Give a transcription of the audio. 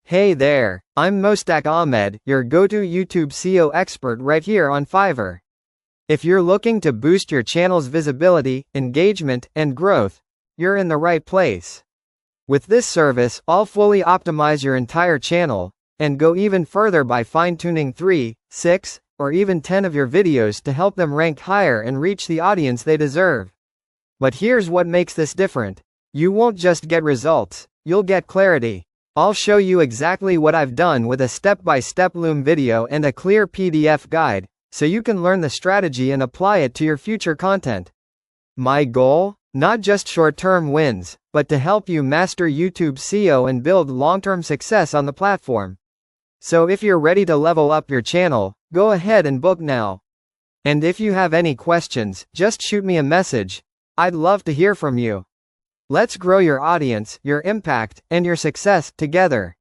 Hey there, I'm Mostaq Ahmed, your go-to YouTube SEO expert right here on Fiverr. If you're looking to boost your channel's visibility, engagement, and growth, you're in the right place. With this service, I'll fully optimize your entire channel, and go even further by fine-tuning 3, 6, or even 10 of your videos to help them rank higher and reach the audience they deserve. But here's what makes this different. You won't just get results, you'll get clarity. I'll show you exactly what I've done with a step-by-step Loom video and a clear PDF guide, so you can learn the strategy and apply it to your future content. My goal? Not just short-term wins, but to help you master YouTube SEO and build long-term success on the platform. So if you're ready to level up your channel, go ahead and book now. And if you have any questions, just shoot me a message. I'd love to hear from you. Let's grow your audience, your impact, and your success together.